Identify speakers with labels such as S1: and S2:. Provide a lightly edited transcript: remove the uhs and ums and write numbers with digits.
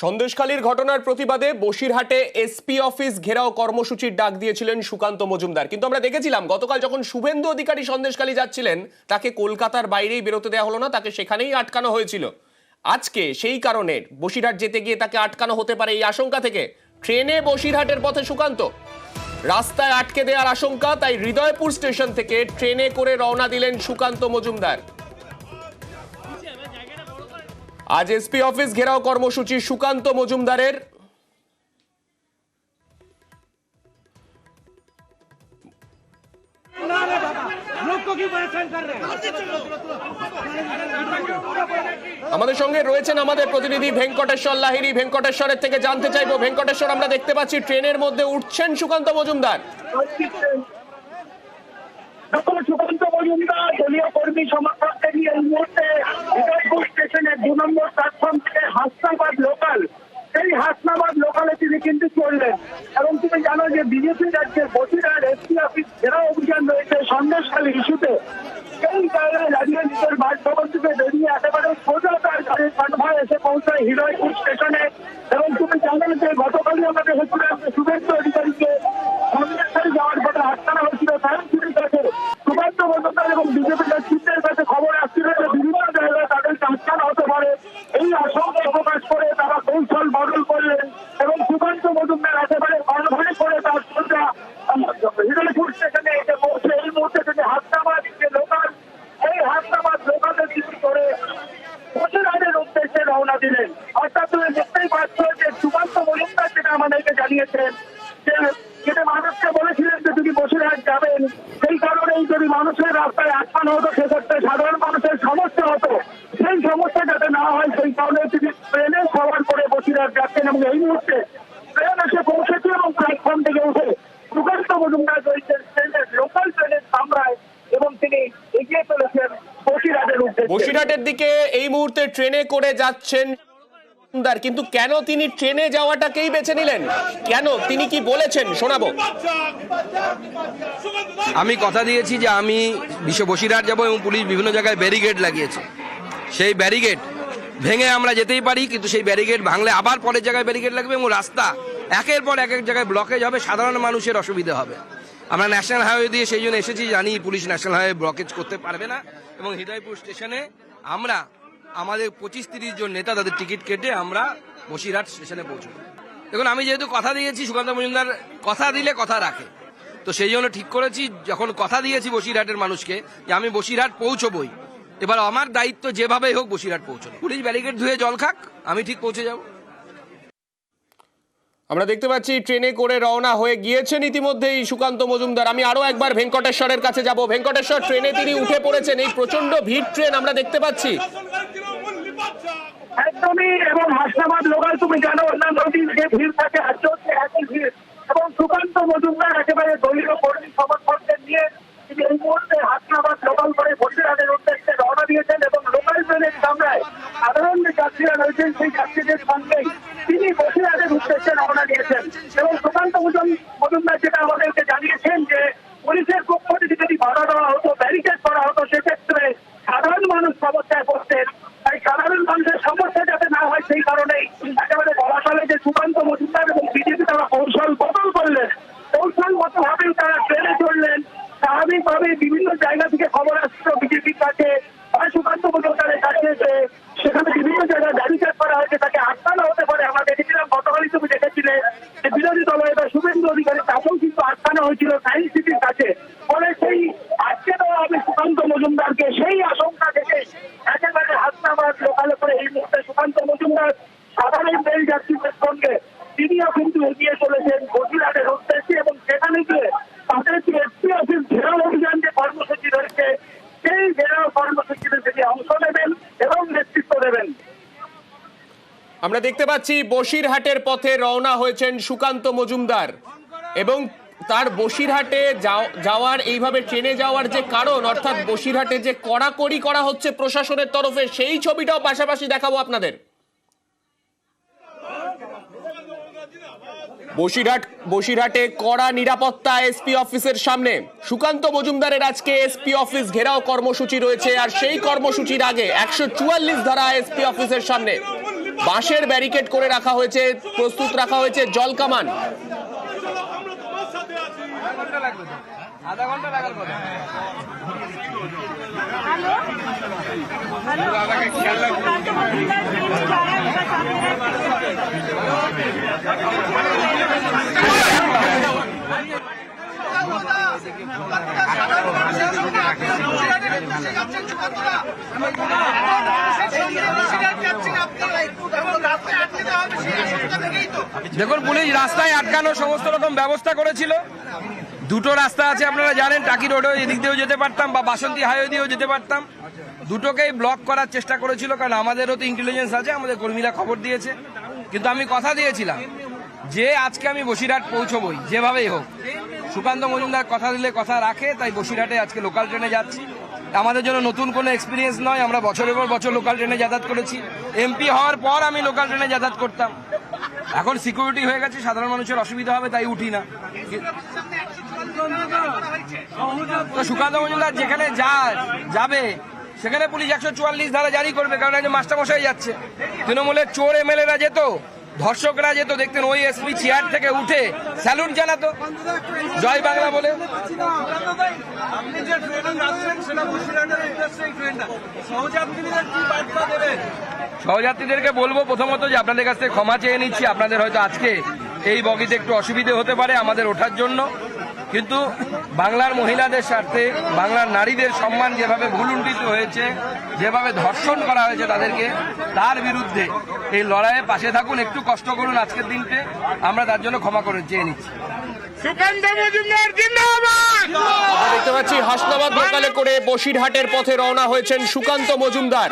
S1: সন্দেশখালীর ঘটনার প্রতিবাদে বসিরহাটে এসপি অফিস ঘেরাও কর্মসূচির ডাক দিয়েছিলেন সুকান্ত মজুমদার। কিন্তু আমরা দেখেছিলাম গতকাল যখন শুভেন্দু অধিকারী সন্দেশখালী যাচ্ছিলেন তাকে কলকাতার বাইরেই বেরোতে দেওয়া হলো না, তাকে সেখানেই আটকানো হয়েছিল। আজকে সেই কারণে বসিরহাট যেতে গিয়ে তাকে আটকানো হতে পারে এই আশঙ্কা থেকে ট্রেনে বসিরহাটের পথে সুকান্ত রাস্তায় আটকে দেওয়ার আশঙ্কা, তাই হৃদয়পুর স্টেশন থেকে ট্রেনে করে রওনা দিলেন সুকান্ত মজুমদার। আজ এসপি অফিস ঘেরাও কর্মসূচি সুকান্ত মজুমদারের। আমাদের সঙ্গে রয়েছেন আমাদের প্রতিনিধি ভেঙ্কটেশ্বর লাহিড়ী। ভেঙ্কটেশ্বরের থেকে জানতে চাইবো, ভেঙ্কটেশ্বর, আমরা দেখতে পাচ্ছি ট্রেনের মধ্যে উঠছেন সুকান্ত মজুমদার।
S2: সুকান্ত মজুমদার দলীয় কর্মী সমর্থকদের নিয়ে এই মুহূর্তে হৃদয়পুর স্টেশনের 2 নম্বর প্ল্যাটফর্ম থেকে হাসনাবাদ লোকাল, সেই হাসনাবাদ লোকালে তিনি কিন্তু চললেন। এবং তুমি জানো যে বিজেপি রাজ্যের বসিরহাট এসপি অফিস ঘেরাও অভিযান রয়েছে সন্দেশখালী ইস্যুতে। সেই জায়গায় দাঁড়িয়ে নিজের বাসভবন থেকে বেরিয়ে একেবারে সোজা তার গাড়ির কনভয় এসে পৌঁছায় হৃদয়পুর স্টেশনে। এবং তুমি জানো যে গতকালই আমরা দেখেছিলাম যে শুভেন্দু অধিকারীকে সন্দেশখালী যাওয়ার পথে আটকানো হয়েছিল সায়েন্সিটির কাছে। সুকান্ত মজুমদার এবং বিজেপি নেতৃত্বের কাছে খবর আসছিল যে বিভিন্ন জায়গায় তাদেরকে আটকানো হতে পারে। এই আশঙ্কা প্রকাশ করে তারা কৌশল বদল করলেন এবং সুকান্ত মজুমদার একেবারে কনভয় করে তার সোজা হৃদয়পুর স্টেশনে এসে পৌঁছে এই মুহূর্তে তিনি হাসনাবাদ যে লোকাল, এই হাসনাবাদ লোকালে তিনি করে বসিরহাটের উদ্দেশ্যে রওনা দিলেন। অর্থাৎ তুমি দেখতেই পাচ্ছ যে সুকান্ত মজুমদার যেটা আমাদেরকে জানিয়েছেন যেটা মানুষকে বলেছিলেন যে তিনি বসিরহাট যাবেন, সেই কারণেই যদি মানুষের রাস্তায় আটকানো হতো সেক্ষেত্রে সাধারণ মানুষের সমস্যা হতো। সেই সমস্যা যাতে না হয় সেই কারণে তিনি ট্রেনে সওয়ার করে বসিরহাট যাচ্ছেন। এবং এই মুহূর্তে ট্রেন এসে পৌঁছেছে এবং প্ল্যাটফর্ম থেকে উঠে সুকান্ত মজুমদার রয়েছেন ট্রেনের লোকাল ট্রেনের কামরায় এবং তিনি এগিয়ে চলেছেন বসিরহাটের উদ্দেশ্যে।
S1: বসিরহাটের দিকে এই মুহূর্তে ট্রেনে করে যাচ্ছেন। কিন্তু কেন তিনি ট্রেনে যাওয়াটাকেই বেছে নিলেন, কেন, তিনি কি বলেছেন শোনাবো।
S3: আমি কথা দিয়েছি যে আমি বসিরহাট যাবো এবং পুলিশ বিভিন্ন জায়গায় ব্যারিকেড লাগিয়েছে। সেই ব্যারিকেড ভেঙে আমরা যেতেই পারি, কিন্তু সেই ব্যারিকেড ভাঙলে আবার পরের জায়গায় ব্যারিকেড লাগবে এবং রাস্তা একের পর এক জায়গায় ব্লকেজ হবে, সাধারণ মানুষের অসুবিধা হবে। আমরা ন্যাশনাল হাইওয়ে দিয়ে সেই জন্য এসেছি, জানি পুলিশ ন্যাশনাল হাইওয়ে ব্লকেজ করতে পারবে না। এবং হৃদয়পুর স্টেশনে আমরা আমাদের 25-30 জন নেতা তাদের টিকিট কেটে আমরা বসিরহাট স্টেশনে পৌঁছবো। দেখুন, আমি যেহেতু কথা দিয়েছি, সুকান্ত মজুমদার কথা দিলে কথা রাখে, তো সেই জন্য ঠিক করেছি যখন কথা দিয়েছি বসিরহাটের মানুষকে যে আমি বসিরহাট পৌঁছবই, এবার আমার দায়িত্ব যেভাবেই হোক বসিরহাট পৌঁছবো। পুলিশ ব্যারিকেড ধুয়ে জল খাক, আমি ঠিক পৌঁছে যাব।
S1: আমরা দেখতে পাচ্ছি ট্রেনে করে রওনা হয়ে গিয়েছেন ইতিমধ্যেই সুকান্ত মজুমদার। আমি আরো একবার ভেঙ্কটেশ্বরের কাছে যাব। ভেঙ্কটেশ্বর, ট্রেনে তিনি উঠে পড়েছেন, এই প্রচন্ড ভিড় ট্রেন আমরা দেখতে পাচ্ছি।
S2: একদমই, এবং হাসনাবাদ লোকাল তুমি জানো অন্যান্য দিন যে ভিড় থাকে আজও একই ভিড়। এবং সুকান্ত মজুমদার একেবারে দলীয় কর্মী সমর্থকদের নিয়ে তিনি এই মুহূর্তে হাসনাবাদ লোকাল করে বসিরহাটের উদ্দেশ্যে রওনা দিয়েছেন। এবং লোকাল ট্রেনের কামরায় সাধারণ যে যাত্রীরা রয়েছেন সেই যাত্রীদের সঙ্গেই তিনি বসিরহাটের উদ্দেশ্যে রওনা দিয়েছেন। এবং সুকান্ত মজুমদার যেটা আমাদেরকে জানিয়েছেন যে পুলিশের পক্ষ থেকে যদি বাধা দেওয়া হতো, ব্যারিকেড করা হতো, সেক্ষেত্রে সাধারণ মানুষ সমস্যায় পড়তেন। তাই সাধারণ মানুষের সমস্যা যাতে না হয় সেই কারণেই একেবারে বলা চলে যে সুকান্ত মজুমদার এবং বিজেপি তারা কৌশল বদল করলেন। কৌশলগতভাবেই তারা ট্রেনে চললেন। স্বাভাবিকভাবে বিভিন্ন জায়গা থেকে খবর আসছিল বিজেপির কাছে, সুকান্ত মজুমদারের কাছে, যে সেখানে বিভিন্ন জায়গায় ব্যারিকেড করা হয়েছে, তাকে আটকানো হতে পারে। আমরা দেখেছিলাম গতকালই তুমি দেখেছিলে যে বিরোধী দলনেতা শুভেন্দু অধিকারী তাকেও কিন্তু আটকানো হয়েছিল সায়েন্স সিটির কাছে। ফলে সেই আটকে দেওয়া হবে সুকান্ত মজুমদারকে, সেই আশঙ্কা থেকে একেবারে হাসনাবাদ লোকালে করে এই মুহূর্তে সুকান্ত মজুমদার সাধারণ রেল যাত্রীদের সঙ্গে তিনিও কিন্তু এগিয়ে চলেছেন বসিরহাটের উদ্দেশ্যে। এবং সেখানে গিয়ে তাদের যে এসপি অফিস ঘেরাও অভিযান যে কর্মসূচি রয়েছে সেই ঘেরাও কর্মসূচিতে তিনি অংশ নেবেন এবং নেতৃত্ব দেবেন।
S1: আমরা দেখতে পাচ্ছি বসিরহাটের পথে রওনা হয়েছেন সুকান্ত মজুমদার এবং তার বসিরহাটে যাওয়ার, এইভাবে ট্রেনে যাওয়ার যে কারণ, অর্থাৎ বসিরহাটে যে কড়াকড়ি করা হচ্ছে প্রশাসনের তরফে, সেই ছবিটাও পাশাপাশি দেখাবো আপনাদের। বসিরহাটে কড়া নিরাপত্তা এসপি অফিসের সামনে। সুকান্ত মজুমদারের আজকে এসপি অফিস ঘেরাও কর্মসূচি রয়েছে, আর সেই কর্মসূচির আগে 144 ধারা এসপি অফিসের সামনে বাঁশের ব্যারিকেড করে রাখা হয়েছে, প্রস্তুত রাখা হয়েছে জল কামান।
S3: আধা ঘন্টা লাগার কথা। দেখুন, পুলিশ রাস্তায় আটকানোর সমস্ত রকম ব্যবস্থা করেছিল। দুটো রাস্তা আছে আপনারা জানেন, টাকি রোডেও এদিক দিয়েও যেতে পারতাম বা বাসন্তী হাইওয়ে দিয়েও যেতে পারতাম। দুটোকেই ব্লক করার চেষ্টা করেছিল, কারণ আমাদেরও তো ইন্টেলিজেন্স আছে, আমাদের কর্মীরা খবর দিয়েছে। কিন্তু আমি কথা দিয়েছিলাম যে আজকে আমি বসিরহাট পৌঁছবই যেভাবেই হোক। সুকান্ত মজুমদার কথা দিলে কথা রাখে, তাই বসিরহাটে আজকে লোকাল ট্রেনে যাচ্ছি। আমাদের জন্য নতুন কোনো এক্সপিরিয়েন্স নয়, আমরা বছরের পর বছর লোকাল ট্রেনে যাতায়াত করেছি। এমপি হওয়ার পর আমি লোকাল ট্রেনে যাতায়াত করতাম, এখন সিকিউরিটি হয়ে গেছে, সাধারণ মানুষের অসুবিধা হবে তাই উঠি না। তো সুকান্ত মজুমদার যেখানে যাবে সেখানে পুলিশ 144 ধারা জারি করবে, কারণ একজন মাস্টারমশাই যাচ্ছে। তৃণমূলের চোর এমএলএরা যেত, ধর্ষকরা যেত, দেখতেন ওই এসপি চেয়ার থেকে উঠে স্যালুট জানাতো জয় বাংলা বলে। সহযাত্রীদেরকে বলবো প্রথমত যে আপনাদের কাছ থেকে ক্ষমা চেয়ে নিচ্ছি। আপনাদের হয়তো আজকে এই বগিতে একটু অসুবিধে হতে পারে আমাদের ওঠার জন্য, কিন্তু বাংলার মহিলাদের স্বার্থে, বাংলার নারীদের সম্মান যেভাবে ভুলুণ্ঠিত হয়েছে, যেভাবে ধর্ষণ করা হয়েছে তাদেরকে, তার বিরুদ্ধে এই লড়াইয়ে পাশে থাকুন, একটু কষ্ট করুন আজকের দিনকে, আমরা তার জন্য ক্ষমা করে চেয়ে নিচ্ছি।
S4: সুকান্ত মজুমদার জিন্দাবাদ।
S1: দেখতে পাচ্ছি হাসনাবাদ লোকালে করে বসিরহাটের পথে রওনা হয়েছেন সুকান্ত মজুমদার।